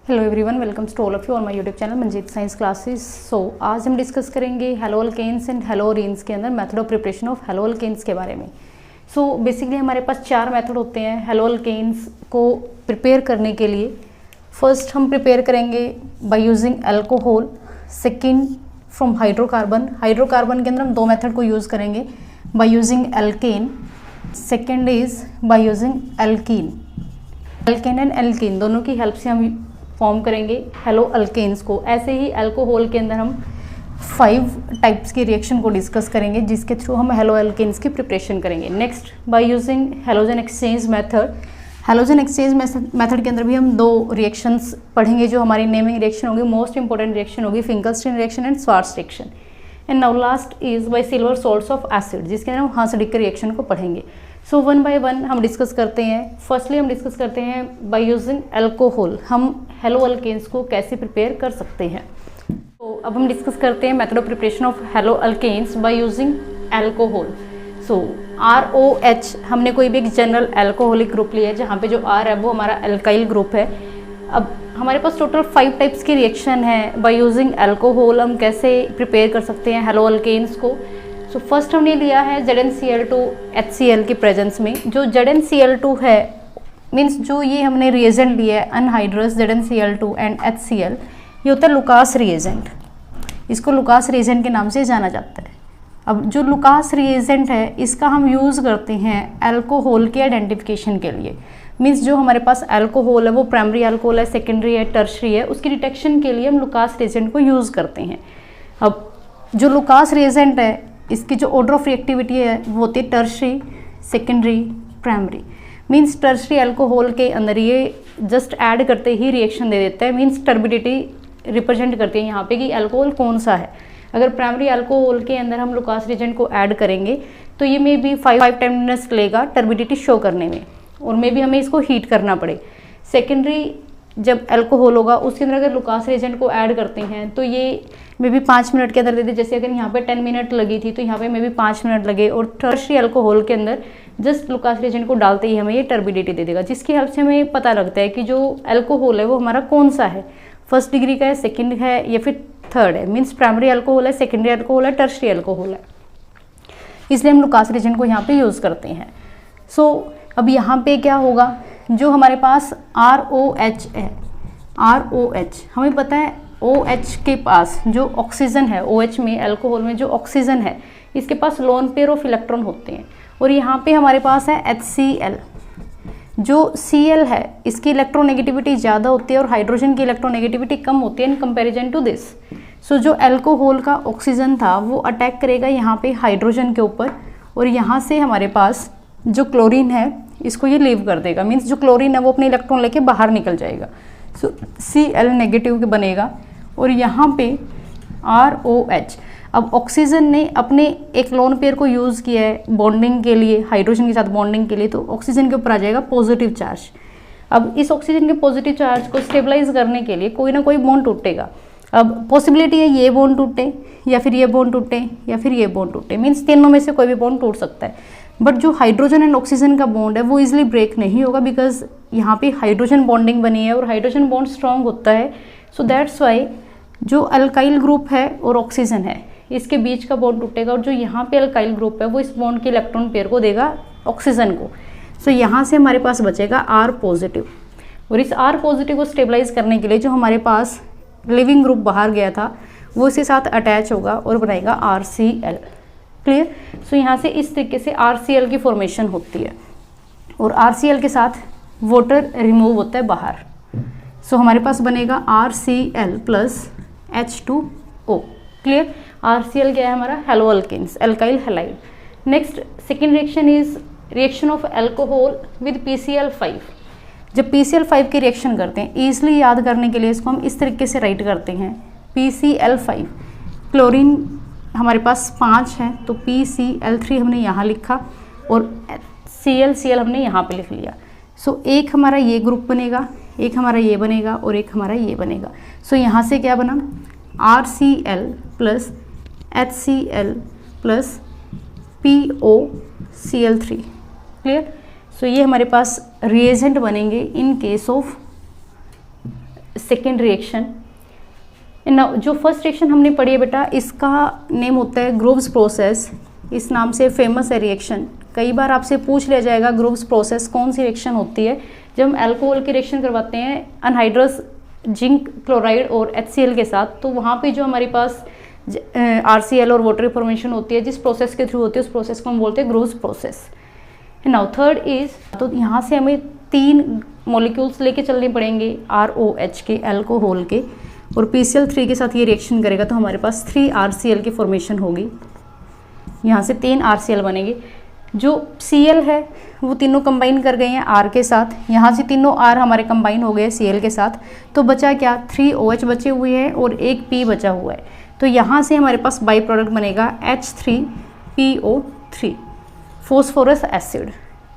Hello everyone, welcome to all of you on my YouTube channel Manjeet science classes. So आज हम discuss करेंगे haloalkanes and haloarenes के अंदर method of preparation of hello alkanes के बारे में। So basically हमारे पास 4 method होते हैं हेलो अल्केन्स को प्रिपेयर करने के लिए। फर्स्ट हम प्रिपेयर करेंगे by using alcohol, second from hydrocarbon. Hydrocarbon के अंदर हम 2 मेथड को यूज़ करेंगे by using alkane, second is by using alkene. Alkane and alkene दोनों की हेल्प से हम फॉर्म करेंगे हेलो अल्केन्स को। ऐसे ही अल्कोहल के अंदर हम 5 टाइप्स के रिएक्शन को डिस्कस करेंगे जिसके थ्रू हम हेलो अल्केन्स की प्रिपरेशन करेंगे। Next by using halogen exchange method. Halogen exchange method के अंदर भी हम 2 रिएक्शंस पढ़ेंगे जो हमारी नेमिंग रिएक्शन होगी, मोस्ट इंपॉर्टेंट रिएक्शन होगी Finkelstein reaction and Swarts reaction. And now last is by silver salts of acid जिसके अंदर हम हांसडिक के रिएक्शन को पढ़ेंगे। सो 1 बाय 1 हम डिस्कस करते हैं। फर्स्टली हम डिस्कस करते हैं बाय यूजिंग अल्कोहल हम हेलो अल्केन्स को कैसे प्रिपेयर कर सकते हैं। तो अब हम डिस्कस करते हैं method of preparation of hello alkanes by using alcohol. So ROH हमने कोई भी एक जनरल अल्कोहलिक ग्रुप लिया है जहाँ पे जो R है वो हमारा अल्काइल ग्रुप है। अब हमारे पास टोटल 5 टाइप्स की रिएक्शन है बाय यूजिंग अल्कोहल हम कैसे प्रिपेयर कर सकते हैं हेलो अल्केन्स को। सो फर्स्ट हमने लिया है ZnCl2 HCl के प्रेजेंस में। जो ZnCl2 है मीन्स जो ये हमने रिएजेंट लिया है अनहाइड्रस ZnCl2 एंड HCl, ये होता है लुकास रिएजेंट। इसको लुकास रिएजेंट के नाम से जाना जाता है। अब जो लुकास रिएजेंट है इसका हम यूज़ करते हैं अल्कोहल के आइडेंटिफिकेशन के लिए। मीन्स जो हमारे पास अल्कोहल है वो प्राइमरी अल्कोहल है, सेकेंडरी है, टर्शरी है, उसकी डिटेक्शन के लिए हम लुकास रिएजेंट को यूज़ करते हैं। अब जो लुकास रिएजेंट है इसकी जो ऑर्डर ऑफ रिएक्टिविटी है वो होती है tertiary, secondary, primary. Means tertiary alcohol के अंदर ये जस्ट ऐड करते ही रिएक्शन दे देता है। मीन्स टर्बिडिटी रिप्रेजेंट करती है यहाँ पे कि अल्कोहल कौन सा है। अगर प्राइमरी अल्कोहल के अंदर हम लुकास रिएजेंट को ऐड करेंगे तो ये मे बी 5-10 मिनट्स लेगा टर्बिडिटी शो करने में और मे बी हमें इसको हीट करना पड़े। सेकेंडरी जब अल्कोहल होगा उसके अंदर अगर लुकास रिएजेंट को ऐड करते हैं तो ये मे बी 5 मिनट के अंदर दे दे। जैसे अगर यहाँ पे 10 मिनट लगी थी तो यहाँ पे मे बी 5 मिनट लगे। और टर्शरी अल्कोहल के अंदर जस्ट लुकास रिएजेंट को डालते ही हमें ये टर्बिडिटी दे देगा, जिसकी हेल्प से हमें पता लगता है कि जो अल्कोहल है वो हमारा कौन सा है, फर्स्ट डिग्री का है, सेकेंड है या फिर थर्ड है। मीन्स प्राइमरी अल्कोहल है, सेकेंडरी अल्कोहल है, टर्शरी अल्कोहल है। इसलिए हम लुकास रिएजेंट को यहाँ पे यूज़ करते हैं। सो अब यहाँ पे क्या होगा, जो हमारे पास ROH है, ROH हमें पता है OH के पास जो ऑक्सीजन है, OH में अल्कोहल में जो ऑक्सीजन है इसके पास लोन पेयर ऑफ इलेक्ट्रॉन होते हैं। और यहाँ पे हमारे पास है HCl। जो Cl है इसकी इलेक्ट्रोनेगेटिविटी ज़्यादा होती है और हाइड्रोजन की इलेक्ट्रोनेगेटिविटी कम होती है इन कंपैरिजन टू दिस। सो जो अल्कोहल का ऑक्सीजन था वो अटैक करेगा यहाँ पे हाइड्रोजन के ऊपर और यहाँ से हमारे पास जो क्लोरीन है इसको ये लीव कर देगा। मीन्स जो क्लोरीन है वो अपने इलेक्ट्रॉन लेके बाहर निकल जाएगा। सो Cl नेगेटिव के बनेगा और यहाँ पे ROH। अब ऑक्सीजन ने अपने एक लोन पेयर को यूज़ किया है बॉन्डिंग के लिए, हाइड्रोजन के साथ बॉन्डिंग के लिए, तो ऑक्सीजन के ऊपर आ जाएगा पॉजिटिव चार्ज। अब इस ऑक्सीजन के पॉजिटिव चार्ज को स्टेबलाइज करने के लिए कोई ना कोई बॉन्ड टूटेगा। अब पॉसिबिलिटी है ये बॉन्ड टूटे या फिर ये बॉन्ड टूटे या फिर ये बॉन्ड टूटे। मीन्स तीनों में से कोई भी बॉन्ड टूट सकता है। बट जो हाइड्रोजन एंड ऑक्सीजन का बॉन्ड है वो इजीली ब्रेक नहीं होगा बिकॉज यहाँ पे हाइड्रोजन बॉन्डिंग बनी है और हाइड्रोजन बॉन्ड स्ट्रॉन्ग होता है। सो दैट्स वाई जो अल्काइल ग्रुप है और ऑक्सीजन है इसके बीच का बॉन्ड टूटेगा और जो यहाँ पे अल्काइल ग्रुप है वो इस बॉन्ड के इलेक्ट्रॉन पेयर को देगा ऑक्सीजन को। सो यहाँ से हमारे पास बचेगा R पॉजिटिव और इस R पॉजिटिव को स्टेबलाइज करने के लिए जो हमारे पास लिविंग ग्रुप बाहर गया था वो इसके साथ अटैच होगा और बनाएगा RCl। क्लियर। सो यहाँ से इस तरीके से RCl की फॉर्मेशन होती है और RCl के साथ वाटर रिमूव होता है बाहर। सो हमारे पास बनेगा RCl plus H2O। Clear. RCl क्या है हमारा haloalkanes, alkyl halide. Next second reaction is reaction of alcohol with PCl5। जब PCl5 की रिएक्शन करते हैं ईजिली याद करने के लिए इसको हम इस तरीके से राइट करते हैं PCl5। क्लोरीन हमारे पास 5 है तो PCl3 हमने यहाँ लिखा और Cl हमने यहाँ पे लिख लिया। सो एक हमारा ये ग्रुप बनेगा, एक हमारा ये बनेगा और एक हमारा ये बनेगा। सो यहाँ से क्या बना RCl plus HCl plus POCl3। Clear. So ये हमारे पास रिएजेंट बनेंगे in case of second reaction. जो फर्स्ट रिएक्शन हमने पढ़ी है बेटा, इसका नेम होता है ग्रूव्स प्रोसेस। इस नाम से फेमस है रिएक्शन। कई बार आपसे पूछ लिया जाएगा ग्रूव्स प्रोसेस कौन सी रिएक्शन होती है। जब हम अल्कोहल की रिएक्शन करवाते हैं अनहाइड्रस जिंक क्लोराइड और HCl के साथ, तो वहाँ पे जो हमारे पास RCl और वाटर फॉर्मेशन होती है, जिस प्रोसेस के थ्रू होती है उस प्रोसेस को हम बोलते हैं Groves process. Now third is, तो यहाँ से हमें 3 मॉलिक्यूल्स लेके चलने पड़ेंगे ROH के, अल्कोहल के, और PCl3 के साथ ये रिएक्शन करेगा तो हमारे पास 3 RCl की फॉर्मेशन होगी। यहाँ से 3 RCl बनेंगे। जो Cl है वो तीनों कंबाइन कर गए हैं R के साथ, यहाँ से तीनों R हमारे कंबाइन हो गए Cl के साथ, तो बचा क्या, 3 OH बचे हुए हैं और एक P बचा हुआ है। तो यहाँ से हमारे पास बाई प्रोडक्ट बनेगा H3PO3, फॉस्फोरस एसिड।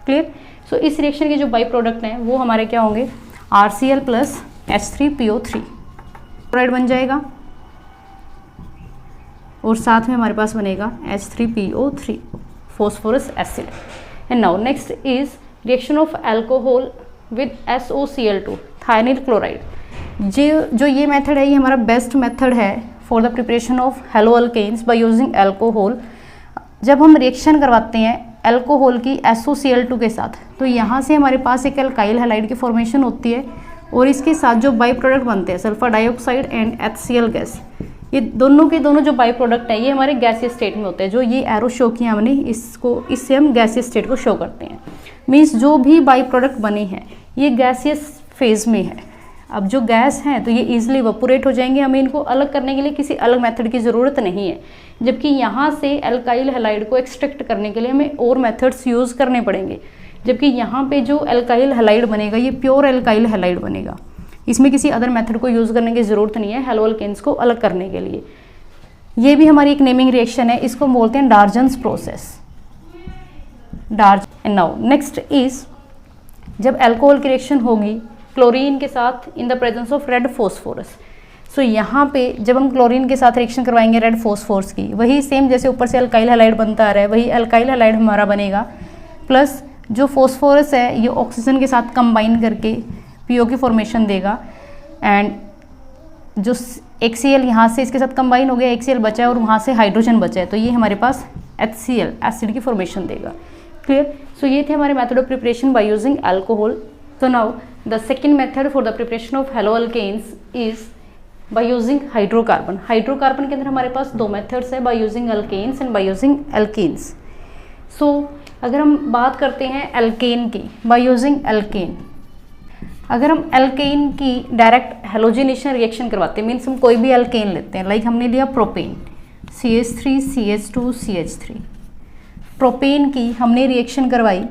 क्लियर। सो इस रिएक्शन के जो बाई प्रोडक्ट हैं वो हमारे क्या होंगे, RCl प्लस H3PO3 क्लोराइड बन जाएगा, और साथ में हमारे पास बनेगा H3PO3 phosphorous acid. And now next is reaction of alcohol with SOCl2 thionyl chloride. जो ये मेथड है ये हमारा बेस्ट मेथड है for the preparation of hello alkanes by using alcohol. जब हम रिएक्शन करवाते हैं अल्कोहल की SOCl2 के साथ, तो यहाँ से हमारे पास एक अल्काइल हैलाइड की फॉर्मेशन होती है, और इसके साथ जो बाई प्रोडक्ट बनते हैं sulphur dioxide and HCl gas, ये दोनों के दोनों जो बाई प्रोडक्ट हैं ये हमारे गैसीय स्टेट में होते हैं। जो ये एरो शो किया हमने, इससे हम गैसीय स्टेट को शो करते हैं। मीन्स जो भी बाई प्रोडक्ट बने हैं ये गैसीय फेज में है। अब जो गैस हैं तो ये ईजिली इवेपोरेट हो जाएंगे, हमें इनको अलग करने के लिए किसी अलग मेथड की ज़रूरत नहीं है। जबकि यहाँ से अल्काइल हैलाइड को एक्सट्रैक्ट करने के लिए हमें और मेथड्स यूज़ करने पड़ेंगे। जबकि यहाँ पे जो अल्काइल हैलाइड बनेगा ये प्योर अल्काइल हैलाइड बनेगा, इसमें किसी अदर मेथड को यूज़ करने की ज़रूरत नहीं है हेलो अल्केन्स को अलग करने के लिए। ये भी हमारी एक नेमिंग रिएक्शन है, इसको बोलते हैं Darzens process. And now next is, जब अल्कोहल की रिएक्शन होगी क्लोरीन के साथ in the presence of red phosphorus. So यहाँ पे जब हम क्लोरीन के साथ रिएक्शन करवाएंगे रेड फॉस्फोरस की, वही सेम जैसे ऊपर से अल्काइल हैलाइड बनता आ रहा है वही अल्काइल हैलाइड हमारा बनेगा, प्लस जो फॉस्फोरस है ये ऑक्सीजन के साथ कंबाइन करके PO की फॉर्मेशन देगा, एंड जो HCl यहाँ से इसके साथ कंबाइन हो गया, HCl बचा है और वहाँ से हाइड्रोजन बचा है, तो ये हमारे पास HCl एसिड की फॉर्मेशन देगा। क्लियर। सो ये थे हमारे method of preparation by using alcohol. तो now the second method for the preparation of hello alkanes is by using hydrocarbon. Hydrocarbon के अंदर हमारे पास 2 मेथड्स है, by using alkanes and by using alkenes. So अगर हम बात करते हैं एल्केन की, बाय यूजिंग एल्केन, अगर हम एल्केन की डायरेक्ट हेलोजिनेशन रिएक्शन करवाते हैं, मीन्स हम कोई भी एल्केन लेते हैं, लाइक हमने लिया propane CH3 CH2 CH3, propane की हमने रिएक्शन करवाई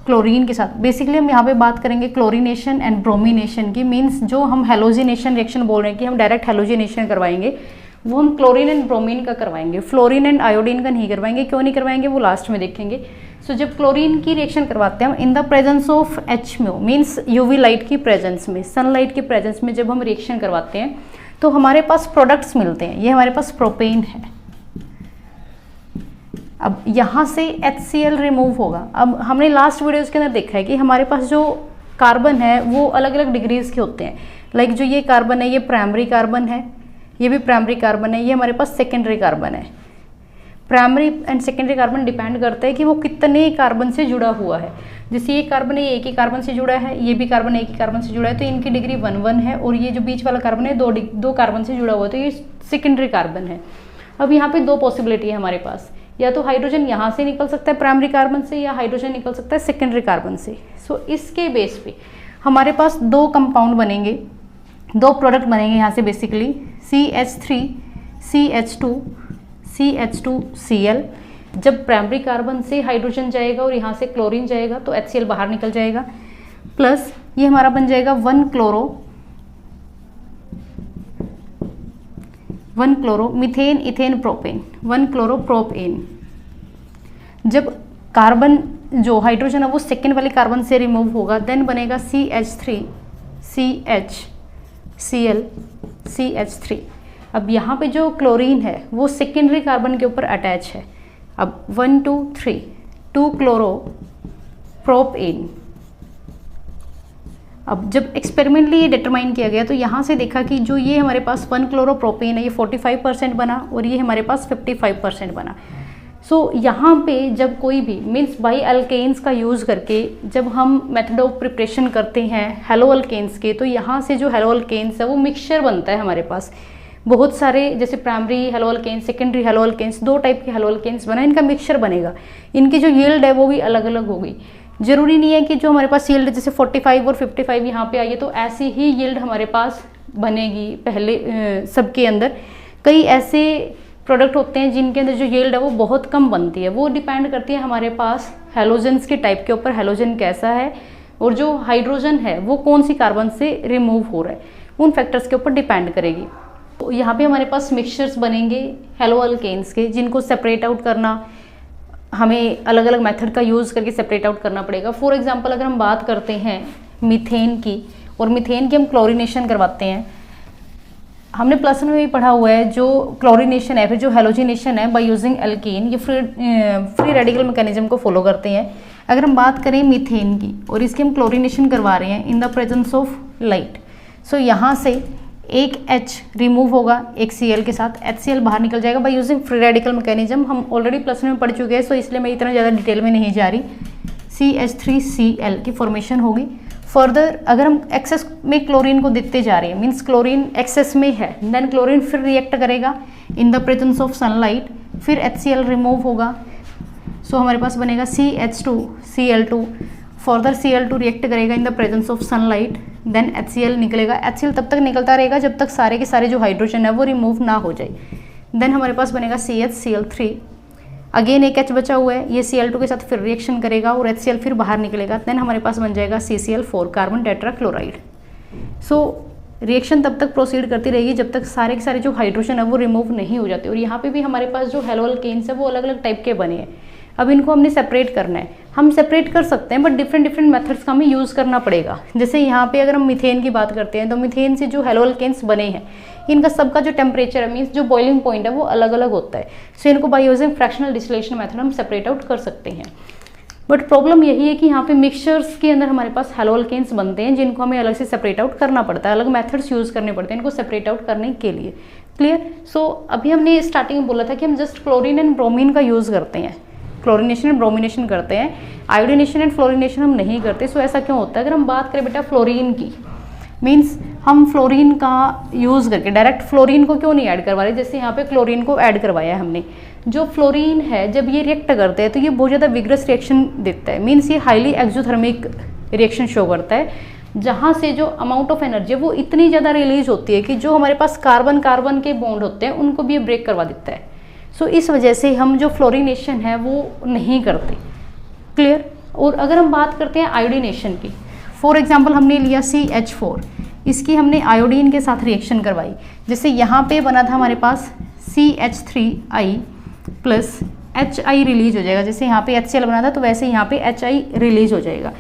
क्लोरीन के साथ। बेसिकली हम यहाँ पे बात करेंगे क्लोरीनेशन एंड ब्रोमिनेशन की, मीन्स जो हम हेलोजिनेशन रिएक्शन बोल रहे हैं कि हम डायरेक्ट हेलोजिनेशन करवाएंगे वो हम क्लोरीन एंड ब्रोमीन का करवाएंगे, फ्लोरीन एंड आयोडीन का नहीं करवाएंगे। क्यों नहीं करवाएंगे वो लास्ट में देखेंगे। सो जब क्लोरीन की रिएक्शन करवाते हैं हम इन the presence of HMO, means UV light की प्रेजेंस में, सनलाइट की प्रेजेंस में जब हम रिएक्शन करवाते हैं तो हमारे पास प्रोडक्ट्स मिलते हैं। ये हमारे पास प्रोपेन है। अब यहाँ से HCl रिमूव होगा। अब हमने लास्ट वीडियोज़ के अंदर देखा है कि हमारे पास जो कार्बन है वो अलग अलग डिग्रीज के होते हैं। लाइक जो ये कार्बन है ये प्राइमरी कार्बन है, ये भी प्राइमरी कार्बन है, ये हमारे पास सेकेंडरी कार्बन है। Primary and secondary carbon depend करता है कि वो कितने कार्बन से जुड़ा हुआ है। जैसे ये कार्बन है ये एक ही कार्बन से जुड़ा है, ये भी कार्बन एक ही कार्बन से जुड़ा है, तो इनकी डिग्री 1 है, और ये जो बीच वाला कार्बन है 2 कार्बन से जुड़ा हुआ है, तो ये सेकेंडरी कार्बन है। अब यहाँ पे 2 पॉसिबिलिटी है हमारे पास, या तो हाइड्रोजन यहाँ से निकल सकता है प्राइमरी कार्बन से, या हाइड्रोजन निकल सकता है सेकेंडरी कार्बन से। सो इसके बेस पे हमारे पास 2 कंपाउंड बनेंगे, 2 प्रोडक्ट बनेंगे यहाँ से बेसिकली CH3 CH2 CH2Cl। जब प्राइमरी कार्बन से हाइड्रोजन जाएगा और यहाँ से क्लोरीन जाएगा तो HCl बाहर निकल जाएगा, प्लस ये हमारा बन जाएगा 1 chloro methane ethane propane, 1 chloropropane. जब कार्बन जो हाइड्रोजन है वो सेकेंड वाली कार्बन से रिमूव होगा, देन बनेगा CH3 CHCl CH3। अब यहाँ पे जो क्लोरीन है वो सेकेंडरी कार्बन के ऊपर अटैच है। अब 1 2 3 2 क्लोरोप्रोपेन। अब जब एक्सपेरिमेंटली ये डिटरमाइन किया गया तो यहाँ से देखा कि जो ये हमारे पास 1-क्लोरोप्रोपेन है ये 45% बना और ये हमारे पास 55% बना। सो यहाँ पे जब कोई भी मीन्स बाई अल्केन्स का यूज़ करके जब हम मेथड ऑफ प्रिपरेशन करते हैं हेलो अल्केन्स के, तो यहाँ से जो हेलो अल्केन्स है वो मिक्सचर बनता है हमारे पास बहुत सारे, जैसे primary haloalkanes, secondary haloalkanes, 2 type के हेलो अल्केन्स बना, इनका मिक्सचर बनेगा। इनकी जो यील्ड है वो भी अलग अलग होगी। जरूरी नहीं है कि जो हमारे पास यील्ड जैसे 45 और 55 यहाँ पे आई है तो ऐसी ही यील्ड हमारे पास बनेगी पहले सबके अंदर। कई ऐसे प्रोडक्ट होते हैं जिनके अंदर जो यील्ड है वो बहुत कम बनती है, वो डिपेंड करती है हमारे पास हैलोजन्स के टाइप के ऊपर, हैलोजन कैसा है और जो हाइड्रोजन है वो कौन सी कार्बन से रिमूव हो रहा है, उन फैक्टर्स के ऊपर डिपेंड करेगी। तो यहाँ पे हमारे पास मिक्सचर्स बनेंगे हेलो अल्केन्स के, जिनको सेपरेट आउट करना हमें अलग अलग मेथड का यूज़ करके सेपरेट आउट करना पड़ेगा। फॉर एग्जांपल अगर हम बात करते हैं मीथेन की, और मीथेन की हम क्लोरीनेशन करवाते हैं, हमने प्लस में भी पढ़ा हुआ है जो क्लोरीनेशन है फिर जो हेलोजिनेशन है बाय यूजिंग एल्कीन, ये फ्री रेडिकल मैकेनिज्म को फॉलो करते हैं। अगर हम बात करें मीथेन की और इसकी हम क्लोरीनेशन करवा रहे हैं in the presence of light, so यहाँ से एक H रिमूव होगा एक Cl के साथ, HCl बाहर निकल जाएगा by using free radical mechanism. हम ऑलरेडी प्लस में पढ़ चुके हैं, सो इसलिए मैं इतना ज़्यादा डिटेल में नहीं जा रही। CH3Cl की फॉर्मेशन होगी। फर्दर अगर हम एक्सेस में क्लोरीन को देते जा रहे हैं, मीन्स क्लोरीन एक्सेस में है, देन क्लोरीन फिर रिएक्ट करेगा in the presence of sunlight, फिर HCl रिमूव होगा, सो हमारे पास बनेगा CH2Cl2। फर्दर Cl2 रिएक्ट करेगा in the presence of sunlight, then HCl निकलेगा। HCl तब तक निकलता रहेगा जब तक सारे के सारे जो हाइड्रोजन है वो रिमूव ना हो जाए। देन हमारे पास बनेगा CHCl3, अगेन एक H बचा हुआ है, ये Cl2 के साथ फिर रिएक्शन करेगा और HCl फिर बाहर निकलेगा। देन हमारे पास बन जाएगा CCl4 carbon tetrachloride. So reaction तब तक प्रोसीड करती रहेगी जब तक सारे के सारे जो हाइड्रोजन है वो रिमूव नहीं हो जाते। और यहाँ पे भी हमारे पास जो हेलो अल्केन्स है वो अलग अलग टाइप के बने हैं। अब इनको हमने सेपरेट करना है, हम सेपरेट कर सकते हैं बट डिफरेंट मेथड्स का हमें यूज़ करना पड़ेगा। जैसे यहाँ पे अगर हम मीथेन की बात करते हैं तो मीथेन से जो हेलो अल्केन्स बने हैं इनका सबका जो टेम्परेचर है मीन्स जो बॉइलिंग पॉइंट है वो अलग अलग होता है। सो इनको by using fractional distillation method हम सेपरेट आउट कर सकते हैं। बट प्रॉब्लम यही है कि यहाँ पे मिक्सचर्स के अंदर हमारे पास हेलो अल्केन्स बनते हैं जिनको हमें अलग से सेपरेट आउट करना पड़ता है, अलग मेथड्स यूज़ करने पड़ते हैं इनको सेपरेट आउट करने के लिए। क्लियर? सो अभी हमने स्टार्टिंग में बोला था कि हम जस्ट क्लोरीन एंड ब्रोमीन का यूज़ करते हैं, क्लोरीनेशन एंड ब्रोमिनेशन करते हैं, आयोडीनेशन एंड फ्लोरीनेशन हम नहीं करते। सो ऐसा क्यों होता है? अगर हम बात करें बेटा फ्लोरीन की, मीन्स हम फ्लोरीन का यूज़ करके डायरेक्ट फ्लोरीन को क्यों नहीं ऐड करवा रहे, जैसे यहाँ पे क्लोरीन को ऐड करवाया है हमने। जो फ्लोरीन है जब ये रिएक्ट करते हैं तो ये बहुत ज़्यादा विग्रस रिएक्शन देता है, मीन्स ये हाईली एक्सोथर्मिक रिएक्शन शो करता है, जहाँ से जो अमाउंट ऑफ एनर्जी वो इतनी ज़्यादा रिलीज होती है कि जो हमारे पास कार्बन कार्बन के बॉन्ड होते हैं उनको भी ये ब्रेक करवा देता है। सो इस वजह से हम जो फ्लोरीनेशन है वो नहीं करते। क्लियर? और अगर हम बात करते हैं आयोडीनेशन की, फॉर एग्जांपल हमने लिया CH4, इसकी हमने आयोडीन के साथ रिएक्शन करवाई, जैसे यहाँ पे बना था हमारे पास CH3I प्लस HI रिलीज हो जाएगा, जैसे यहाँ पे HCl बना था तो वैसे यहाँ पे HI रिलीज हो जाएगा।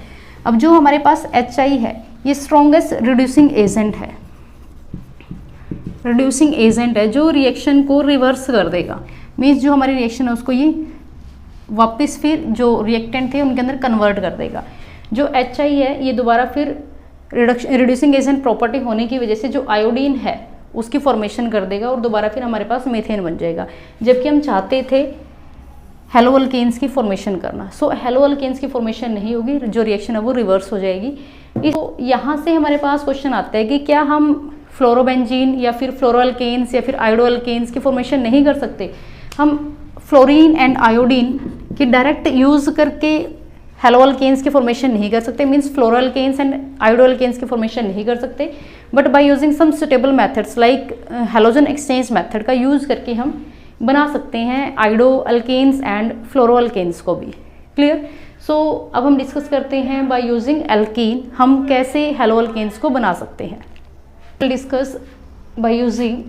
अब जो हमारे पास HI है ये स्ट्रॉन्गेस्ट रिड्यूसिंग एजेंट है, रिड्यूसिंग एजेंट है जो रिएक्शन को रिवर्स कर देगा, मीन्स जो हमारी रिएक्शन है उसको ये वापस फिर जो रिएक्टेंट थे उनके अंदर कन्वर्ट कर देगा। जो HI है ये दोबारा फिर रिड्यूसिंग एजेंट प्रॉपर्टी होने की वजह से जो आयोडीन है उसकी फॉर्मेशन कर देगा और दोबारा फिर हमारे पास मीथेन बन जाएगा, जबकि हम चाहते थे हेलो अल्केन्स की फॉर्मेशन करना। सो हेलो अल्केन्स की फॉर्मेशन नहीं होगी, जो रिएक्शन है वो रिवर्स हो जाएगी। तो यहाँ से हमारे पास क्वेश्चन आता है कि क्या हम फ्लोरोबेंजीन या फिर फ्लोरोअल्केन्स या फिर आयोडोअल्केन्स की फॉर्मेशन नहीं कर सकते? हम फ्लोरीन एंड आयोडीन की डायरेक्ट यूज़ करके हेलो अल्केन्स की फॉर्मेशन नहीं कर सकते, मीन्स फ्लोरोअल्केन्स एंड आयोडोअल्केन्स की फॉर्मेशन नहीं कर सकते, but by using some suitable methods like halogen exchange method का यूज़ करके हम बना सकते हैं आयोडोअल्केन्स एंड फ्लोरोअल्केन्स को भी। क्लियर? सो अब हम डिस्कस करते हैं बाय यूजिंग एल्कीन हम कैसे हेलो अल्केन्स को बना सकते हैं। Discuss by using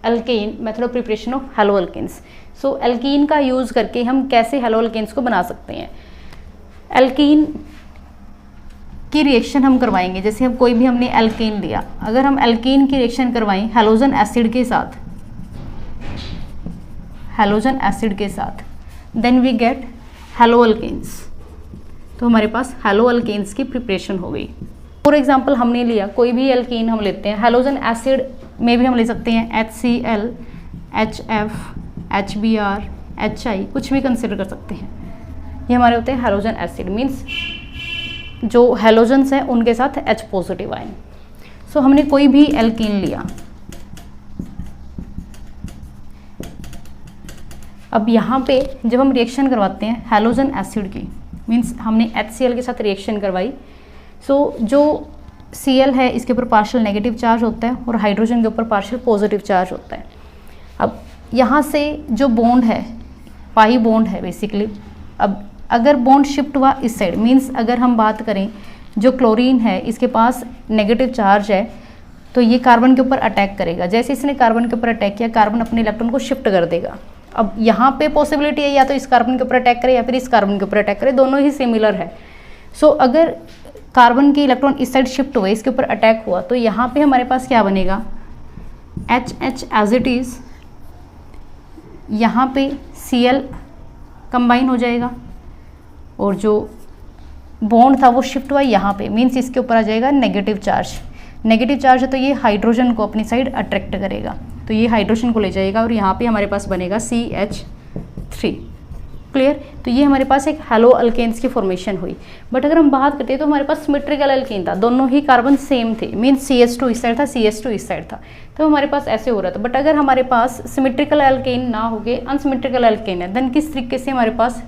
alkane method of preparation of hello alkanes. So alkene का यूज़ करके हम कैसे हेलो अल्केन्स को बना सकते हैं। एल्कीन की रिएक्शन हम करवाएंगे, जैसे हम कोई भी हमने एल्कीन लिया, अगर हम एल्कीन की रिएक्शन करवाएं हैलोजन एसिड के साथ, हैलोजन एसिड के साथ, then we get haloalkanes, तो हमारे पास हेलो अल्केन्स की प्रिपरेशन हो गई। फॉर एग्जाम्पल हमने लिया कोई भी एल्कीन हम लेते हैं, हैलोजन एसिड में भी हम ले सकते हैं HCl, HF, HBr, HI, कुछ भी कंसिडर कर सकते हैं। ये हमारे होते हैं हैलोजन एसिड, मीन्स जो हैलोजन्स हैं उनके साथ H पॉजिटिव आयन। सो हमने कोई भी एल्कीन लिया, अब यहाँ पे जब हम रिएक्शन करवाते हैं हैलोजन एसिड की, मीन्स हमने HCl के साथ रिएक्शन करवाई, सो जो Cl है इसके ऊपर पार्शियल नेगेटिव चार्ज होता है और हाइड्रोजन के ऊपर पार्शियल पॉजिटिव चार्ज होता है। अब यहाँ से जो बॉन्ड है, पाई बॉन्ड है बेसिकली, अब अगर बॉन्ड शिफ्ट हुआ इस साइड, मीन्स अगर हम बात करें जो क्लोरीन है इसके पास नेगेटिव चार्ज है, तो ये कार्बन के ऊपर अटैक करेगा। जैसे इसने कार्बन के ऊपर अटैक किया, कार्बन अपने इलेक्ट्रॉन को शिफ्ट कर देगा। अब यहाँ पे पॉसिबिलिटी है या तो इस कार्बन के ऊपर अटैक करे या फिर इस कार्बन के ऊपर अटैक करे, दोनों ही सिमिलर है। सो अगर कार्बन के इलेक्ट्रॉन इस साइड शिफ्ट हुए, इसके ऊपर अटैक हुआ, तो यहाँ पे हमारे पास क्या बनेगा, HH एज इट इज़, यहाँ पे Cl कंबाइन हो जाएगा और जो बॉन्ड था वो शिफ्ट हुआ यहाँ पे, मीन्स इसके ऊपर आ जाएगा नेगेटिव चार्ज। नेगेटिव चार्ज है तो ये हाइड्रोजन को अपनी साइड अट्रैक्ट करेगा, तो ये हाइड्रोजन को ले जाएगा और यहाँ पे हमारे पास बनेगा CH3। क्लियर? तो ये हमारे पास एक हैलो अल्केन्स की फॉर्मेशन हुई। बट अगर हम बात करते हैं तो हमारे पास सिमेट्रिकल अल्केन था, दोनों ही कार्बन सेम थे, मीन्स CH2 इस साइड था, CH2 इस साइड था, तो हमारे पास ऐसे हो रहा था। बट अगर हमारे पास सिमेट्रिकल अल्केन ना हो गए, अनसिमेट्रिकल अल्केन है, देन किस तरीके से हमारे पास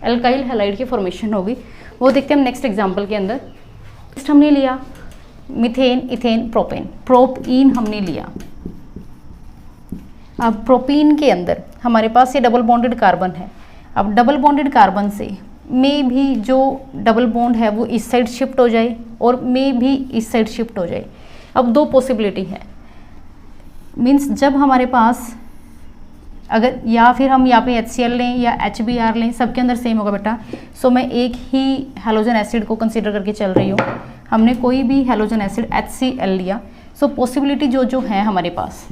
एल्काइल हैलाइड की फॉर्मेशन होगी वो देखते हैं हम नेक्स्ट एग्जाम्पल के अंदर। नेक्स्ट हमने लिया मीथेन, इथेन, प्रोपेन, प्रोपीन हमने लिया। अब प्रोपीन के अंदर हमारे पास ये डबल बॉन्डेड कार्बन है। अब डबल बॉन्डेड कार्बन से में भी जो डबल बॉन्ड है वो इस साइड शिफ्ट हो जाए और में भी इस साइड शिफ्ट हो जाए। अब दो पॉसिबिलिटी है, मीन्स जब हमारे पास अगर या फिर हम यहाँ पे HCl लें या HBr लें, सबके अंदर सेम होगा बेटा। सो मैं एक ही हैलोजन एसिड को कंसीडर करके चल रही हूँ। हमने कोई भी हैलोजन एसिड HCl लिया, सो पॉसिबिलिटी जो है हमारे पास,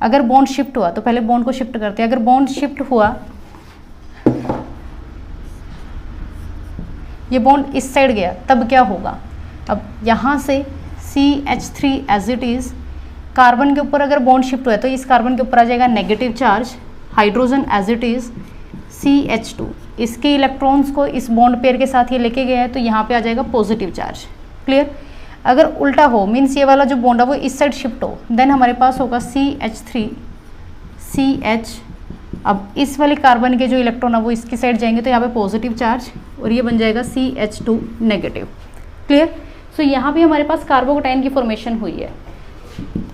अगर बॉन्ड शिफ्ट हुआ तो पहले बॉन्ड को शिफ्ट करते हैं। अगर बॉन्ड शिफ्ट हुआ, ये बॉन्ड इस साइड गया, तब क्या होगा, अब यहाँ से CH3 as it is, carbon के ऊपर अगर बॉन्ड शिफ्ट हुआ तो इस कार्बन के ऊपर आ जाएगा negative charge, hydrogen as it is CH2, इसके इलेक्ट्रॉन्स को इस बॉन्ड पेयर के साथ ये लेके गया है तो यहाँ पे आ जाएगा पॉजिटिव चार्ज। क्लियर? अगर उल्टा हो, मीन्स ये वाला जो बॉन्ड है वो इस साइड शिफ्ट हो, देन हमारे पास होगा CH3 CH, अब इस वाले कार्बन के जो इलेक्ट्रॉन है वो इसकी साइड जाएंगे तो यहाँ पे पॉजिटिव चार्ज और ये बन जाएगा CH2 नेगेटिव। क्लियर? सो यहाँ पे हमारे पास कार्बोकेटाइन की फॉर्मेशन हुई है।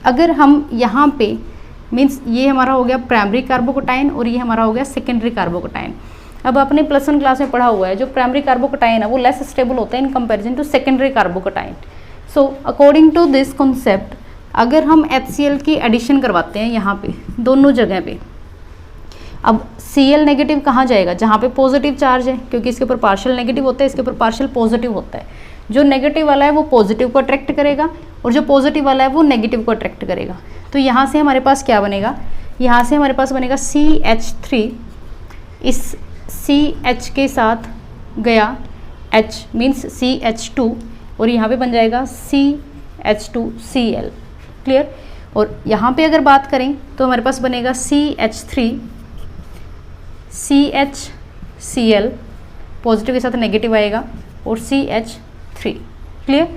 अगर हम यहाँ पे, मीन्स ये हमारा हो गया प्राइमरी कार्बोकेटाइन और ये हमारा हो गया सेकेंडरी कार्बोकेटाइन। अब आपने +1 क्लास में पढ़ा हुआ है जो प्राइमरी कार्बोकेटाइन है वो लेस स्टेबल होता है in comparison to secondary carbocation. So according to this concept, अगर हम HCl की एडिशन करवाते हैं यहाँ पे दोनों जगह पे, अब Cl नेगेटिव कहाँ जाएगा, जहाँ पे पॉजिटिव चार्ज है, क्योंकि इसके ऊपर पार्शियल नेगेटिव होता है, इसके ऊपर पार्शियल पॉजिटिव होता है। जो नेगेटिव वाला है वो पॉजिटिव को अट्रैक्ट करेगा और जो पॉजिटिव वाला है वो नेगेटिव को अट्रैक्ट करेगा। तो यहाँ से हमारे पास क्या बनेगा, यहाँ से हमारे पास बनेगा CH3, इस CH के साथ गया H मीन्स CH2 और यहाँ पे बन जाएगा CH2Cl। क्लियर? और यहाँ पे अगर बात करें तो हमारे पास बनेगा CH3 CHCl, पॉजिटिव के साथ नेगेटिव आएगा और CH3। Clear?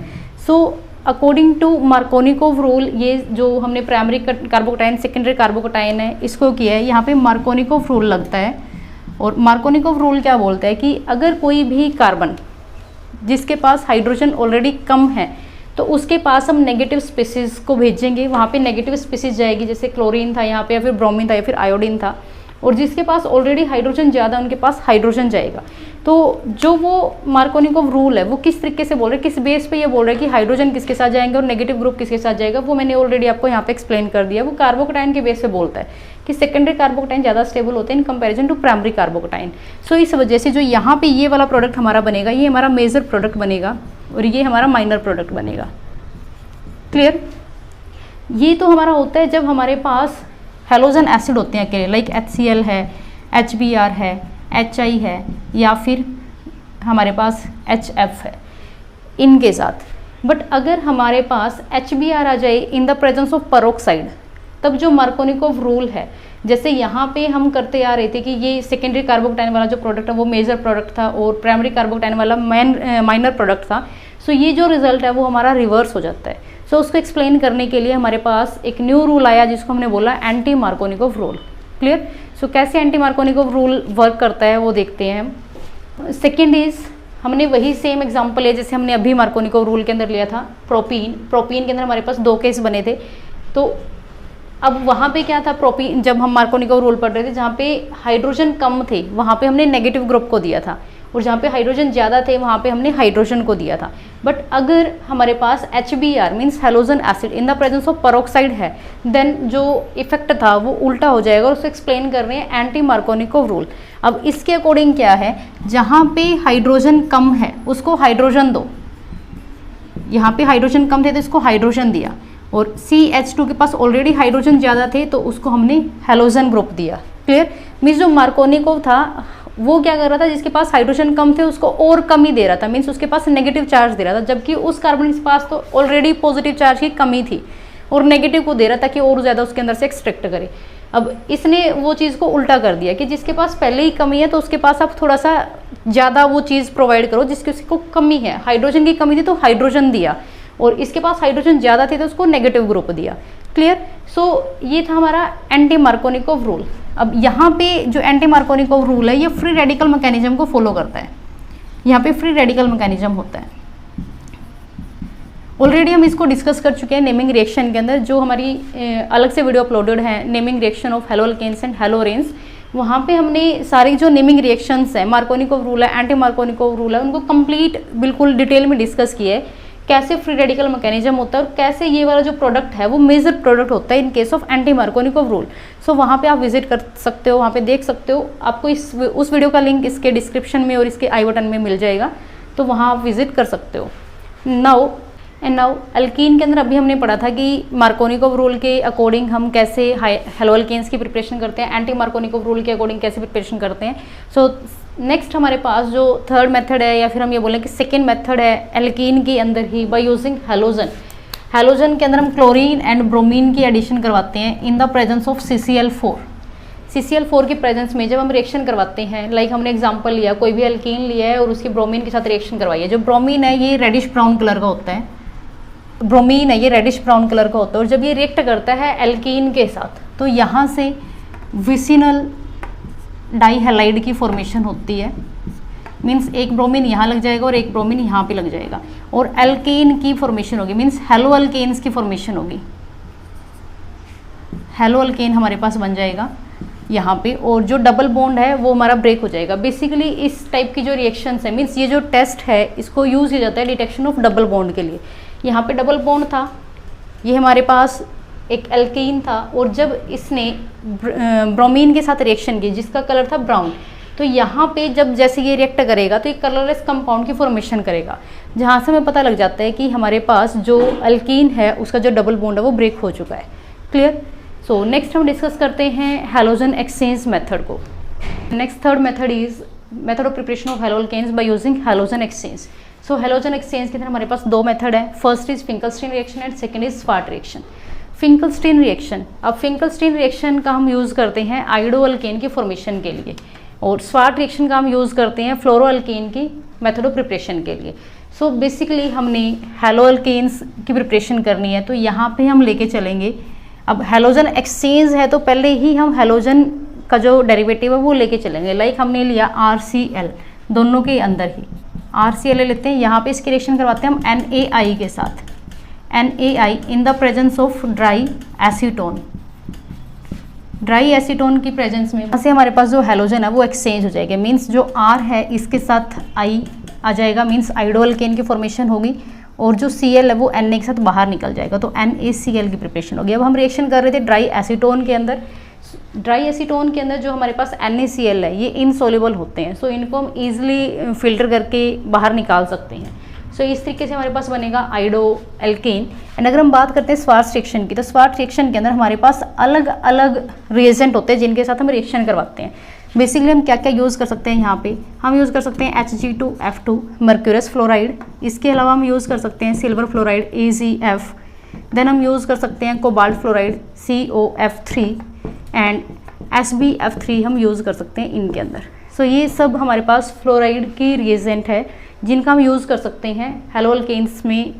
So according to Markovnikov rule, ये जो हमने प्राइमरी कार्बोकेटाइन सेकेंडरी कार्बोकेटाइन है इसको किया है, यहाँ पे मार्कोनिकोव रूल लगता है। और मार्कोनिकोव रूल क्या बोलता है कि अगर कोई भी कार्बन जिसके पास हाइड्रोजन ऑलरेडी कम है तो उसके पास हम नेगेटिव स्पीसीज को भेजेंगे, वहाँ पे नेगेटिव स्पीसीज जाएगी, जैसे क्लोरीन था यहाँ पे या फिर ब्रोमीन था या फिर आयोडीन था, और जिसके पास ऑलरेडी हाइड्रोजन ज़्यादा उनके पास हाइड्रोजन जाएगा। तो जो वो मार्कोनिकोव रूल है वो किस तरीके से बोल रहे हैं, किस बेस पे ये बोल रहे हैं कि हाइड्रोजन किसके साथ जाएंगे और नेगेटिव ग्रुप किसके साथ जाएगा, वो मैंने ऑलरेडी आपको यहाँ पे एक्सप्लेन कर दिया। वो कार्बोकेटाइन के बेस पे बोलता है कि सेकेंडरी कार्बोकेटाइन ज़्यादा स्टेबल होते हैं in comparison to primary carbocation. So इस वजह से जो यहाँ पे ये वाला प्रोडक्ट हमारा बनेगा, ये हमारा मेजर प्रोडक्ट बनेगा और ये हमारा माइनर प्रोडक्ट बनेगा। क्लियर? ये तो हमारा होता है जब हमारे पास हैलोजन एसिड होते हैं अकेले, लाइक HCl है, HBr है, HI है या फिर हमारे पास HF है। इनके साथ। बट अगर हमारे पास HBr आ जाए इन द प्रेजेंस ऑफ पेरोक्साइड, तब जो मार्कोनिकोव रूल है, जैसे यहाँ पे हम करते आ रहे थे कि ये सेकेंडरी कार्बोकटाइन वाला जो प्रोडक्ट है वो मेजर प्रोडक्ट था और प्राइमरी कार्बोकटाइन वाला माइनर प्रोडक्ट था। सो ये जो रिजल्ट है वो हमारा रिवर्स हो जाता है। सो उसको एक्सप्लेन करने के लिए हमारे पास एक न्यू रूल आया जिसको हमने बोला एंटी मार्कोनिकोव रूल। क्लियर? सो कैसे एंटी मार्कोनिकोव रूल वर्क करता है वो देखते हैं हम। सेकेंड इज, हमने वही सेम एग्जांपल लिया जैसे हमने अभी मार्कोनिकोव रूल के अंदर लिया था प्रोपीन के अंदर हमारे पास 2 केस बने थे। तो अब वहाँ पे क्या था, प्रोपीन जब हम मार्कोनिकोव रूल पढ़ रहे थे जहाँ पे हाइड्रोजन कम थे वहाँ पे हमने नेगेटिव ग्रुप को दिया था, और जहाँ पे हाइड्रोजन ज़्यादा थे वहाँ पे हमने हाइड्रोजन को दिया था। बट अगर हमारे पास HBr means halogen acid in the presence of peroxide है, देन जो इफेक्ट था वो उल्टा हो जाएगा, और उसको एक्सप्लेन कर रहे हैं एंटी मार्कोनिकोव रूल। अब इसके अकॉर्डिंग क्या है, जहाँ पे हाइड्रोजन कम है उसको हाइड्रोजन दो, यहाँ पे हाइड्रोजन कम थे तो इसको हाइड्रोजन दिया, और CH2 के पास ऑलरेडी हाइड्रोजन ज़्यादा थे तो उसको हमने हेलोजन ग्रुप दिया। क्लियर? मीन्स जो मार्कोनिकोव था वो क्या कर रहा था, जिसके पास हाइड्रोजन कम थे उसको और कम ही दे रहा था, मीन्स उसके पास नेगेटिव चार्ज दे रहा था, जबकि उस कार्बन के पास तो ऑलरेडी पॉजिटिव चार्ज की कमी थी और नेगेटिव को दे रहा था कि और ज़्यादा उसके अंदर से एक्सट्रैक्ट करे। अब इसने वो चीज़ को उल्टा कर दिया कि जिसके पास पहले ही कमी है तो उसके पास आप थोड़ा सा ज़्यादा वो चीज़ प्रोवाइड करो, जिसकी उसको कमी है, हाइड्रोजन की कमी थी तो हाइड्रोजन दिया, और इसके पास हाइड्रोजन ज़्यादा थे तो उसको नेगेटिव ग्रुप दिया। क्लियर? सो ये था हमारा एंटी मार्कोनिकोव रूल। अब यहाँ पे जो एंटी मार्कोनिकोव रूल है ये फ्री रेडिकल मैकेनिज्म को फॉलो करता है। यहाँ पे फ्री रेडिकल मैकेनिज्म होता है, ऑलरेडी हम इसको डिस्कस कर चुके हैं नेमिंग रिएक्शन के अंदर, जो हमारी अलग से वीडियो अपलोडेड है नेमिंग रिएक्शन ऑफ हेलोअल्केन्स एंड हेलोरेन्स। वहाँ पे हमने सारी जो नेमिंग रिएक्शंस है, मार्कोनिकोव रूल है, एंटी मार्कोनिकोव रूल है, उनको कंप्लीट बिल्कुल डिटेल में डिस्कस किया है, कैसे फ्री रेडिकल मैकेनिज्म होता है और कैसे ये वाला जो प्रोडक्ट है वो मेजर प्रोडक्ट होता है in case of anti Markovnikov rule. So वहाँ पे आप विजिट कर सकते हो, वहाँ पे देख सकते हो। आपको उस वीडियो का लिंक इसके डिस्क्रिप्शन में और इसके आई बटन में मिल जाएगा, तो वहाँ आप विजिट कर सकते हो। नाउ अल्कीन के अंदर अभी हमने पढ़ा था कि मार्कोनिकोव रूल के अकॉर्डिंग हम कैसे हेलोअल्केन्स की प्रिपरेशन करते हैं, एंटी मार्कोनिकोव रूल के अकॉर्डिंग कैसे प्रिपरेशन करते हैं। सो नेक्स्ट हमारे पास जो थर्ड मेथड है, या फिर हम ये बोलें कि सेकेंड मेथड है एल्कीन के अंदर ही, बाय यूजिंग हेलोजन। हेलोजन के अंदर हम क्लोरीन एंड ब्रोमीन की एडिशन करवाते हैं in the presence of CCl4। CCl4 की प्रेजेंस में जब हम रिएक्शन करवाते हैं, लाइक हमने एग्जांपल लिया, कोई भी एल्कीन लिया है और उसकी ब्रोमीन के साथ रिएक्शन करवाई है। जो ब्रोमीन है ये रेडिश ब्राउन कलर का होता है, ब्रोमीन है ये रेडिश ब्राउन कलर का होता है, और जब ये रिएक्ट करता है एल्कीन के साथ तो यहाँ से विसिनल डाइहैलाइड की फॉर्मेशन होती है। मीन्स एक ब्रोमीन यहाँ लग जाएगा और एक ब्रोमीन यहाँ पे लग जाएगा, और एल्केन की फॉर्मेशन होगी, मीन्स हेलोअल्केन्स की फॉर्मेशन होगी। हेलोअल्केन हमारे पास बन जाएगा यहाँ पे, और जो डबल बॉन्ड है वो हमारा ब्रेक हो जाएगा। बेसिकली इस टाइप की जो रिएक्शंस है, मीन्स ये जो टेस्ट है इसको यूज़ किया जाता है डिटेक्शन ऑफ डबल बॉन्ड के लिए। यहाँ पे डबल बॉन्ड था, ये हमारे पास एक एल्कीन था, और जब इसने ब्रोमीन के साथ रिएक्शन की जिसका कलर था ब्राउन, तो यहाँ पे जब जैसे ये रिएक्ट करेगा तो ये कलरलेस कंपाउंड की फॉर्मेशन करेगा, जहाँ से हमें पता लग जाता है कि हमारे पास जो एल्कीन है उसका जो डबल बॉन्ड है वो ब्रेक हो चुका है। क्लियर? सो नेक्स्ट हम डिस्कस करते हैं हेलोजन एक्सचेंज मेथड को। Next third method is method of preparation of haloalkanes by using halogen exchange. So halogen exchange के अंदर हमारे पास 2 मेथड है, first is Finkelstein reaction and second is Swarts reaction. Finkelstein reaction, अब Finkelstein reaction का हम use करते हैं आइडोअल्केन की फॉर्मेशन के लिए, और स्वार्ट रिएक्शन का हम यूज़ करते हैं फ्लोरोअल्केन की मेथड ऑफ प्रिपरेशन के लिए। सो बेसिकली हमने हेलोअल्केन्स की प्रिपरेशन करनी है, तो यहाँ पे हम लेके चलेंगे। अब हेलोजन एक्सचेंज है तो पहले ही हम हेलोजन का जो डेरिवेटिव है वो लेके चलेंगे। लाइक हमने लिया RCl, दोनों के अंदर ही RCl ले लेते हैं, यहाँ पे इसकी रिएक्शन करवाते हैं हम NaI के साथ, NaI in the presence of dry acetone. Dry acetone की प्रेजेंस में यहाँ से हमारे पास जो हेलोजन है वो एक्सचेंज हो जाएगा, मीन्स जो R है इसके साथ I आ जाएगा, मीन्स आइडोअल्केन की फॉर्मेशन होगी, और जो Cl है वो Na के साथ बाहर निकल जाएगा, तो NaCl की प्रिपरेशन होगी। अब हम रिएक्शन कर रहे थे ड्राई एसीटोन के अंदर। ड्राई एसीटोन के अंदर जो हमारे पास NaCl है ये इनसोल्युबल होते हैं, सो इनको हम ईजिली फिल्टर करके बाहर निकाल सकते हैं। सो इस तरीके से हमारे पास बनेगा आइडो एल्केन। एंड अगर हम बात करते हैं स्वार्ट रिएक्शन की, तो स्वार्ट रिएक्शन के अंदर हमारे पास अलग अलग रिएजेंट होते हैं जिनके साथ हम रिएक्शन करवाते हैं। बेसिकली हम क्या क्या यूज़ कर सकते हैं यहाँ पे, हम यूज़ कर सकते हैं Hg2F2 मर्क्यूरस फ्लोराइड, इसके अलावा हम यूज़ कर सकते हैं सिल्वर फ्लोराइड AgF, देन हम यूज़ कर सकते हैं cobalt fluoride COF3 and SbF3 हम यूज़ कर सकते हैं इनके अंदर। सो ये सब हमारे पास फ्लोराइड की रिएजेंट है जिनका हम यूज़ कर सकते हैं हेलोअल्केन्स में,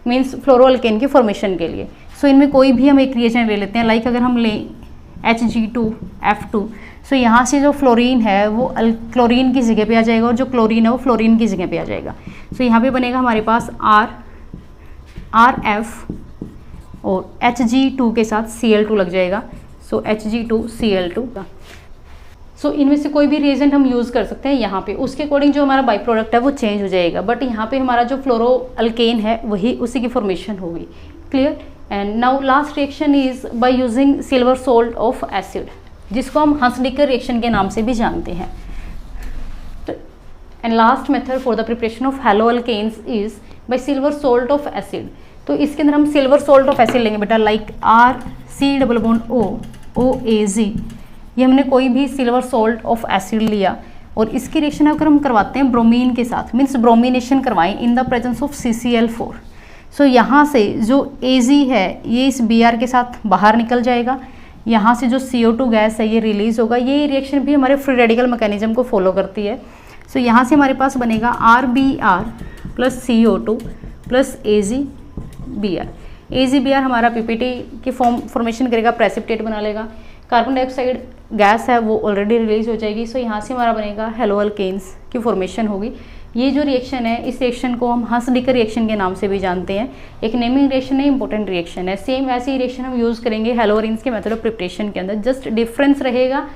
मीन्स फ्लोरोअल्केन के फॉर्मेशन के लिए। सो इनमें कोई भी हम एक रिएजेंट ले लेते हैं, लाइक अगर हम लें Hg2F2, सो यहाँ से जो फ्लोरीन है वो क्लोरीन की जगह पे आ जाएगा और जो क्लोरीन है वो फ्लोरीन की जगह पे आ जाएगा। सो यहाँ पे बनेगा हमारे पास RF और Hg2 के साथ Cl2 लग जाएगा, सो Hg2Cl2 का। सो इनमें से कोई भी रिएजेंट हम यूज़ कर सकते हैं यहाँ पे, उसके अकॉर्डिंग जो हमारा बाई प्रोडक्ट है वो चेंज हो जाएगा, बट यहाँ पे हमारा जो फ्लोरोअल्केन है वही उसी की फॉर्मेशन होगी। Clear. And now last reaction is by using silver salt of acid, जिसको हम हंसडिकर रिएक्शन के नाम से भी जानते हैं। And last method for the preparation of haloalkanes is by silver salt of acid. तो इसके अंदर हम सिल्वर सोल्ट ऑफ एसिड लेंगे बेटा, लाइक RC≡OAZ, ये हमने कोई भी सिल्वर सोल्ट ऑफ एसिड लिया और इसकी रिएक्शन अगर हम करवाते हैं ब्रोमीन के साथ, मीन्स ब्रोमिनेशन करवाएं इन द प्रेजेंस ऑफ CCl4। सो यहाँ से जो Ag है ये इस Br के साथ बाहर निकल जाएगा, यहाँ से जो CO2 गैस है ये रिलीज होगा। ये रिएक्शन भी हमारे फ्री रेडिकल मैकेनिज्म को फॉलो करती है। सो यहाँ से हमारे पास बनेगा RBr plus CO2 plus AgBr। AgBr हमारा PPT की फॉर्मेशन करेगा, प्रेसिपिटेट बना लेगा, कार्बन डाइऑक्साइड गैस है वो ऑलरेडी रिलीज हो जाएगी। सो यहाँ से हमारा बनेगा हेलोअल्केन्स की फॉर्मेशन होगी। ये जो रिएक्शन है इस रिएक्शन को हम हंसडिकर रिएक्शन के नाम से भी जानते हैं। एक नेमिंग रिएक्शन है, इंपॉर्टेंट रिएक्शन है। सेम ऐसी ही रिएक्शन हम यूज़ करेंगे हेलोअरीन्स के मेथड ऑफ प्रिपरेशन के अंदर, जस्ट डिफरेंस रहेगा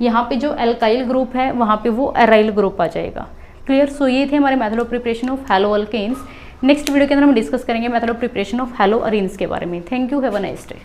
यहाँ पे जो एल्काइल ग्रुप है वहाँ पे वो एराइल ग्रुप आ जाएगा। क्लियर। सो ये थे हमारे method of preparation of haloalkanes. Next video के अंदर हम डिस्कस करेंगे method of preparation of haloarenes के बारे में। Thank you, have a nice day.